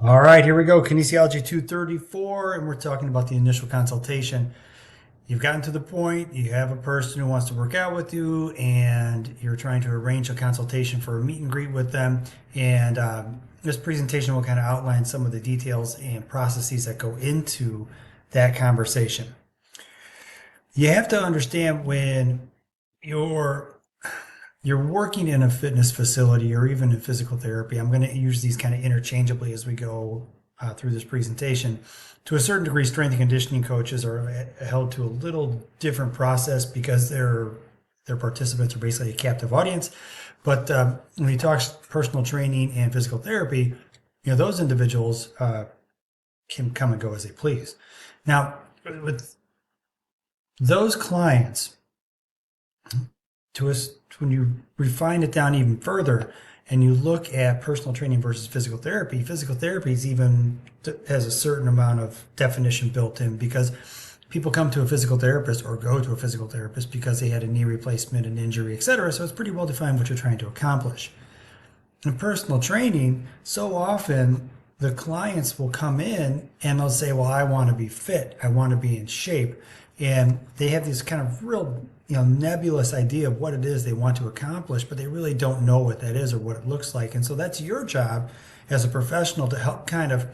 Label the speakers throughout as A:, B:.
A: All right, here we go. Kinesiology 234, and we're talking about the initial consultation. You've gotten to the point, you have a person who wants to work out with you, and you're trying to arrange a consultation for a meet and greet with them. And this presentation will kind of outline some of the details and processes that go into that conversation. You have to understand when you're you're working in a fitness facility or even in physical therapy. I'm going to use these kind of interchangeably as we go through this presentation. To a certain degree, strength and conditioning coaches are held to a little different process because their participants are basically a captive audience. But when you talk personal training and physical therapy, those individuals can come and go as they please. Now, with those clients, to us, when you refine it down even further and you look at personal training versus physical therapy is even has a certain amount of definition built in, because people come to a physical therapist or go to a physical therapist because they had a knee replacement, an injury, etc. So it's pretty well defined what you're trying to accomplish. In personal training, so often the clients will come in and they'll say, well, I want to be fit, I want to be in shape. And they have this kind of real nebulous idea of what it is they want to accomplish, but they really don't know what that is or what it looks like. And so that's your job as a professional to help kind of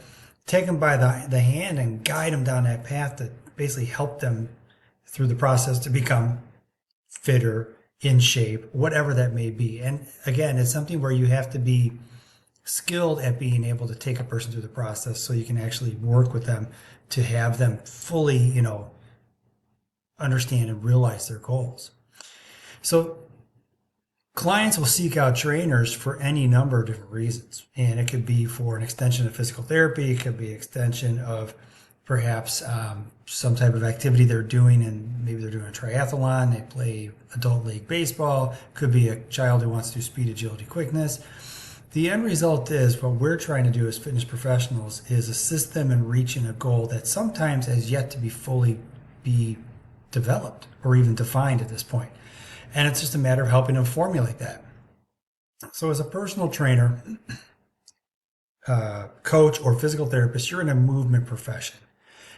A: take them by the hand and guide them down that path to basically help them through the process to become fitter, in shape, whatever that may be. And again, it's something where you have to be skilled at being able to take a person through the process so you can actually work with them to have them fully, understand and realize their goals. So clients will seek out trainers for any number of different reasons. And it could be for an extension of physical therapy. It could be an extension of perhaps some type of activity they're doing, and maybe they're doing a triathlon, they play adult league baseball. Could be a child who wants to do speed, agility, quickness. The end result is what we're trying to do as fitness professionals is assist them in reaching a goal that sometimes has yet to be fully be developed or even defined at this point. And it's just a matter of helping them formulate that. So as a personal trainer, coach, or physical therapist, you're in a movement profession.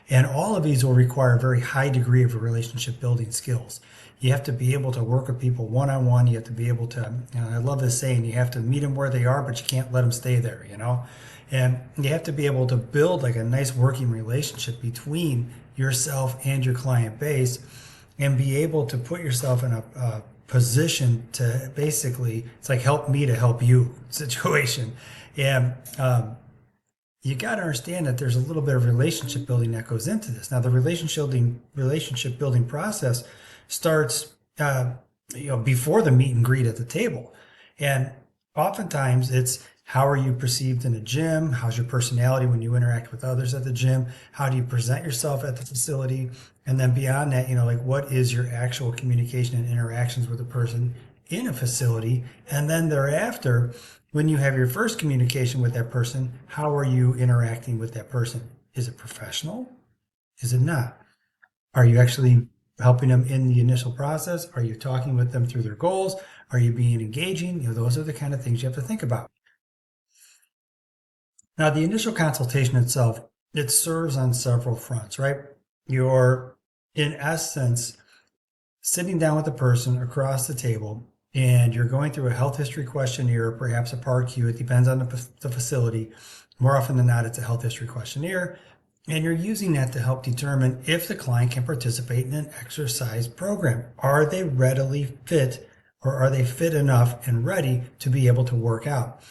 A: And all of these will require a very high degree of relationship building skills. You have to be able to work with people one-on-one. You have to be able to, I love this saying, you have to meet them where they are, but you can't let them stay there, And you have to be able to build like a nice working relationship between yourself and your client base, and be able to put yourself in a position to basically, it's like help me to help you situation. And you got to understand that there's a little bit of relationship building that goes into this. Now, the relationship building process starts, before the meet and greet at the table, and oftentimes it's how are you perceived in the gym? How's your personality when you interact with others at the gym? How do you present yourself at the facility? And then beyond that, what is your actual communication and interactions with a person in a facility? And then thereafter, when you have your first communication with that person, how are you interacting with that person? Is it professional? Is it not? Are you actually helping them in the initial process? Are you talking with them through their goals? Are you being engaging? Those are the kind of things you have to think about. Now, the initial consultation itself, it serves on several fronts, right? You're, in essence, sitting down with a person across the table, and you're going through a health history questionnaire, or perhaps a PAR-Q. It depends on the facility. More often than not, it's a health history questionnaire, and you're using that to help determine if the client can participate in an exercise program. Are they readily fit, or are they fit enough and ready to be able to work out?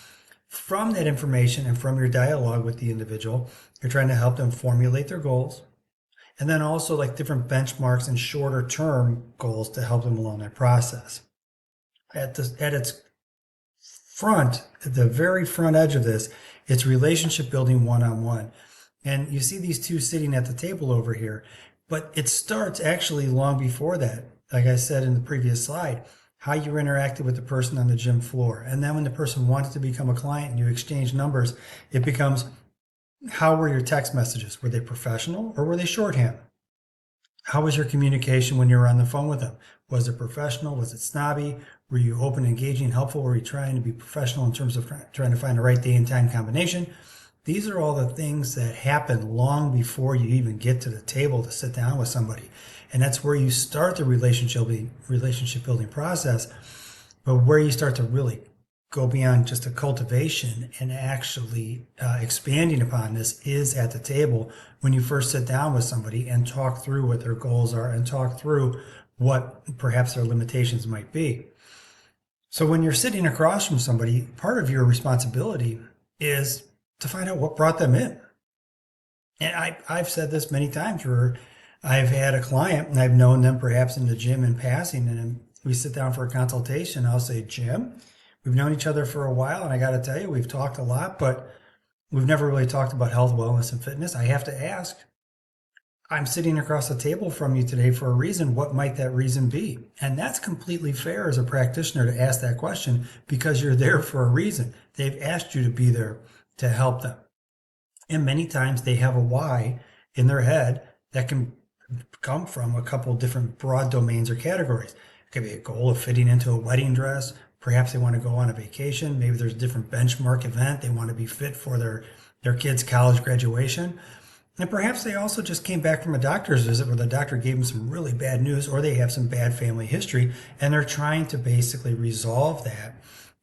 A: From that information and from your dialogue with the individual, you're trying to help them formulate their goals, and then also like different benchmarks and shorter term goals to help them along that process. At its front, at the very front edge of this, it's relationship building one-on-one. And you see these two sitting at the table over here, but it starts actually long before that. Like I said in the previous slide, how you interacted with the person on the gym floor. And then when the person wants to become a client and you exchange numbers, it becomes, how were your text messages? Were they professional or were they shorthand? How was your communication when you were on the phone with them? Was it professional? Was it snobby? Were you open, engaging, helpful? Were you trying to be professional in terms of trying to find the right day and time combination? These are all the things that happen long before you even get to the table to sit down with somebody. And that's where you start the relationship building process, but where you start to really go beyond just a cultivation and actually expanding upon this is at the table when you first sit down with somebody and talk through what their goals are and talk through what perhaps their limitations might be. So when you're sitting across from somebody, part of your responsibility is to find out what brought them in. And I've said this many times where I've had a client and I've known them perhaps in the gym in passing, and we sit down for a consultation. I'll say, Jim, we've known each other for a while, and I got to tell you, we've talked a lot, but we've never really talked about health, wellness, and fitness. I have to ask, I'm sitting across the table from you today for a reason. What might that reason be? And that's completely fair as a practitioner to ask that question because you're there for a reason. They've asked you to be there to help them. And many times they have a why in their head that can come from a couple of different broad domains or categories. It could be a goal of fitting into a wedding dress. Perhaps they want to go on a vacation. Maybe there's a different benchmark event. They want to be fit for their kids' college graduation. And perhaps they also just came back from a doctor's visit where the doctor gave them some really bad news, or they have some bad family history, and they're trying to basically resolve that.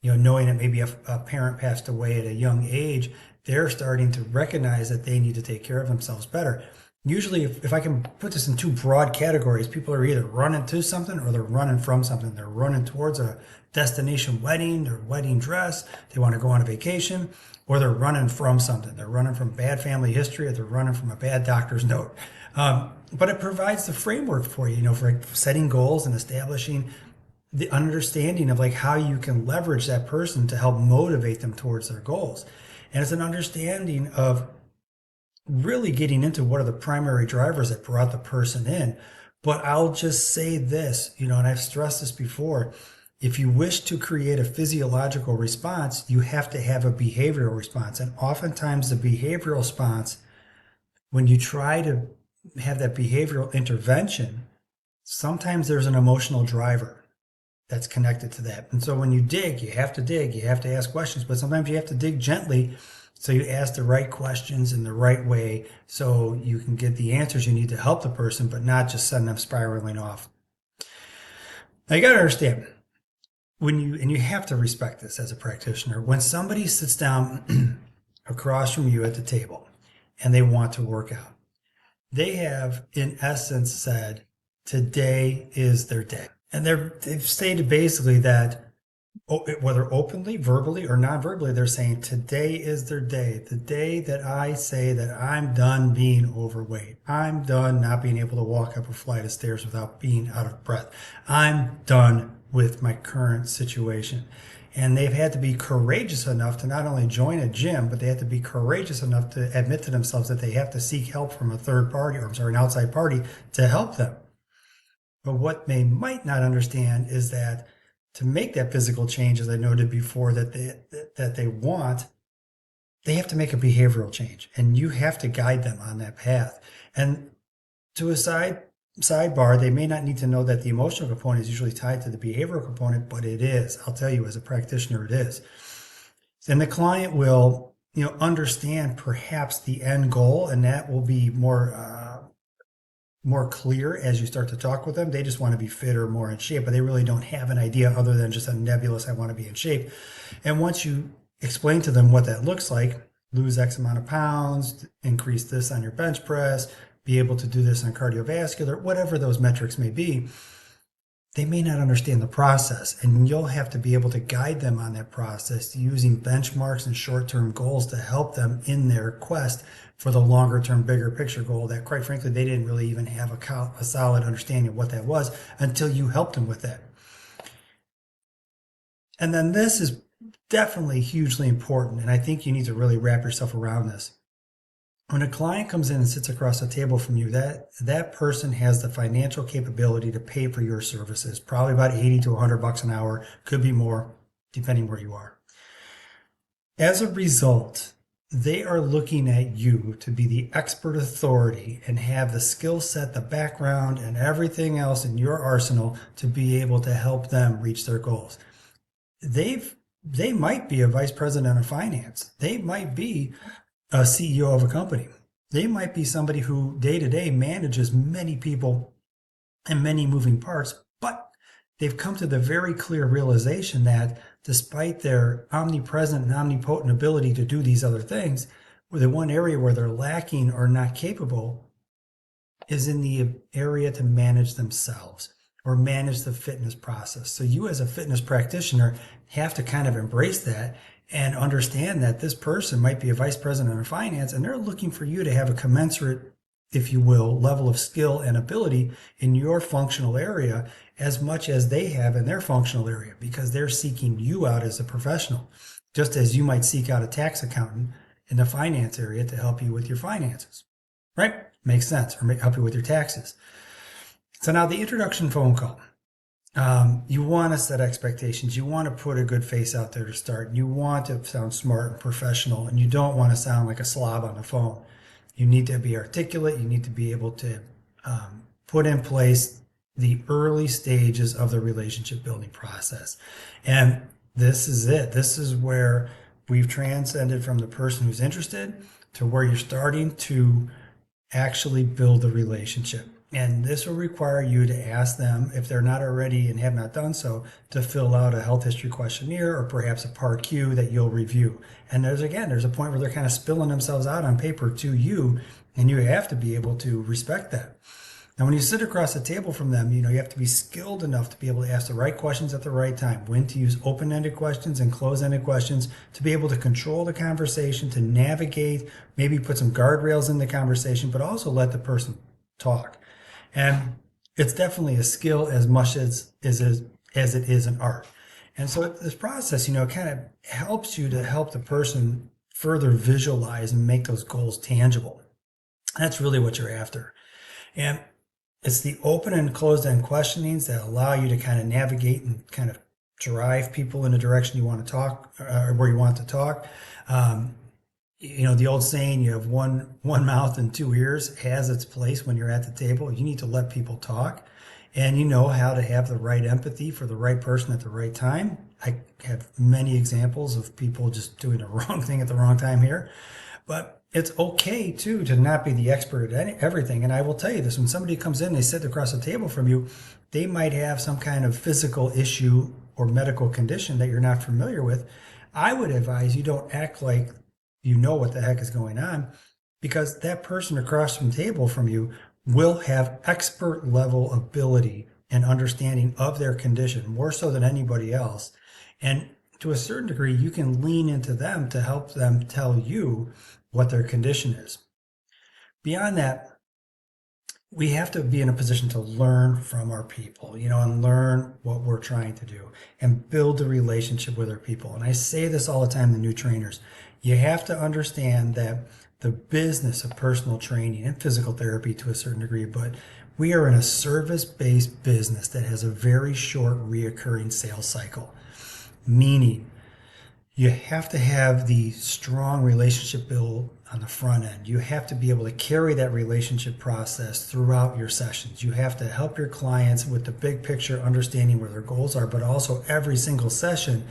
A: Knowing that maybe a parent passed away at a young age, they're starting to recognize that they need to take care of themselves better. Usually, if I can put this in two broad categories, people are either running to something or they're running from something. They're running towards a destination wedding, their wedding dress, they want to go on a vacation, or they're running from something. They're running from bad family history, or they're running from a bad doctor's note. But it provides the framework for you, for setting goals and establishing the understanding of like how you can leverage that person to help motivate them towards their goals. And it's an understanding of really getting into what are the primary drivers that brought the person in. But I'll just say this, and I've stressed this before, if you wish to create a physiological response, you have to have a behavioral response. And oftentimes the behavioral response, when you try to have that behavioral intervention, sometimes there's an emotional driver that's connected to that. And so when you dig, you have to ask questions, but sometimes you have to dig gently. So you ask the right questions in the right way so you can get the answers you need to help the person, but not just send them spiraling off. Now you got to understand, and you have to respect this as a practitioner, when somebody sits down across from you at the table and they want to work out, they have in essence said, today is their day. And they've stated basically that whether openly, verbally, or non-verbally, they're saying today is their day. The day that I say that I'm done being overweight. I'm done not being able to walk up a flight of stairs without being out of breath. I'm done with my current situation. And they've had to be courageous enough to not only join a gym, but they have to be courageous enough to admit to themselves that they have to seek help from a third party, an outside party to help them. But what they might not understand is that to make that physical change, as I noted before, that they want, they have to make a behavioral change, and you have to guide them on that path. And to a sidebar, they may not need to know that the emotional component is usually tied to the behavioral component, but it is. I'll tell you, as a practitioner, it is. And the client will, understand perhaps the end goal, and that will be more clear as you start to talk with them. They just want to be fit or more in shape, but they really don't have an idea other than just a nebulous, I want to be in shape. And once you explain to them what that looks like, lose X amount of pounds, increase this on your bench press, be able to do this on cardiovascular, whatever those metrics may be, they may not understand the process. And you'll have to be able to guide them on that process using benchmarks and short-term goals to help them in their quest for the longer term, bigger picture goal that, quite frankly, they didn't really even have a solid understanding of what that was until you helped them with that. And then this is definitely hugely important, and I think you need to really wrap yourself around this. When a client comes in and sits across the table from you, that person has the financial capability to pay for your services, probably about 80 to $100 an hour, could be more, depending where you are. As a result, they are looking at you to be the expert authority and have the skill set, the background, and everything else in your arsenal to be able to help them reach their goals. They might be a vice president of finance. They might be a CEO of a company. They might be somebody who day to day manages many people and many moving parts, but they've come to the very clear realization that despite their omnipresent and omnipotent ability to do these other things, the one area where they're lacking or not capable is in the area to manage themselves or manage the fitness process. So you as a fitness practitioner have to kind of embrace that and understand that this person might be a vice president of finance and they're looking for you to have a commensurate, if you will, level of skill and ability in your functional area as much as they have in their functional area, because they're seeking you out as a professional, just as you might seek out a tax accountant in the finance area to help you with your finances. Right? Makes sense, or help you with your taxes. So now the introduction phone call. You want to set expectations. You want to put a good face out there to start. You want to sound smart and professional, and you don't want to sound like a slob on the phone. You need to be articulate. You need to be able to put in place the early stages of the relationship building process. And this is it. This is where we've transcended from the person who's interested to where you're starting to actually build the relationship. And this will require you to ask them, if they're not already and have not done so, to fill out a health history questionnaire or perhaps a PAR-Q that you'll review. And there's a point where they're kind of spilling themselves out on paper to you, and you have to be able to respect that. Now, when you sit across the table from them, you have to be skilled enough to be able to ask the right questions at the right time, when to use open-ended questions and closed-ended questions, to be able to control the conversation, to navigate, maybe put some guardrails in the conversation, but also let the person talk. And it's definitely a skill as much as it is an art. And so this process, kind of helps you to help the person further visualize and make those goals tangible. That's really what you're after. And it's the open and closed end questionings that allow you to kind of navigate and kind of drive people in the direction you want to talk, or where you want to talk. The old saying, you have one mouth and two ears, has its place when you're at the table. You need to let people talk, and you know how to have the right empathy for the right person at the right time. I have many examples of people just doing the wrong thing at the wrong time here, but it's okay too to not be the expert at everything. And I will tell you this: when somebody comes in, they sit across the table from you, they might have some kind of physical issue or medical condition that you're not familiar with. I would advise you don't act like you know what the heck is going on, because that person across from the table from you will have expert level ability and understanding of their condition, more so than anybody else. And to a certain degree, you can lean into them to help them tell you what their condition is. Beyond that, we have to be in a position to learn from our people, and learn what we're trying to do and build a relationship with our people. And I say this all the time to new trainers. You have to understand that the business of personal training and physical therapy to a certain degree, but we are in a service-based business that has a very short reoccurring sales cycle, meaning you have to have the strong relationship build on the front end. You have to be able to carry that relationship process throughout your sessions. You have to help your clients with the big picture, understanding where their goals are, but also every single session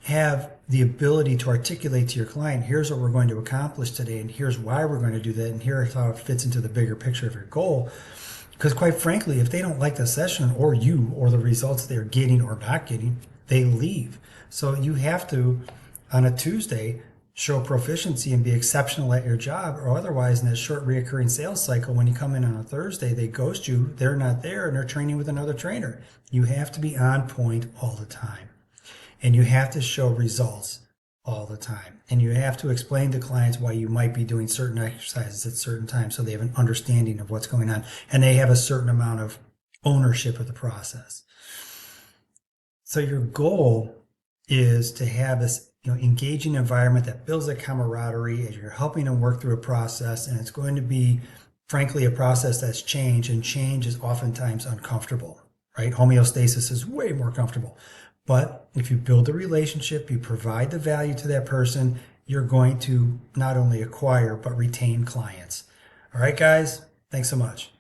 A: have the ability to articulate to your client, here's what we're going to accomplish today, and here's why we're going to do that, and here's how it fits into the bigger picture of your goal. Because quite frankly, if they don't like the session or you or the results they're getting or not getting, they leave. So you have to, on a Tuesday, show proficiency and be exceptional at your job, or otherwise in that short reoccurring sales cycle, when you come in on a Thursday, they ghost you, they're not there, and they're training with another trainer. You have to be on point all the time. And you have to show results all the time. And you have to explain to clients why you might be doing certain exercises at certain times, so they have an understanding of what's going on, and they have a certain amount of ownership of the process. So your goal is to have this engaging environment that builds a camaraderie as you're helping them work through a process. And it's going to be, frankly, a process that's change, and change is oftentimes uncomfortable, right? Homeostasis is way more comfortable. But if you build a relationship, you provide the value to that person, you're going to not only acquire, but retain clients. All right, guys, thanks so much.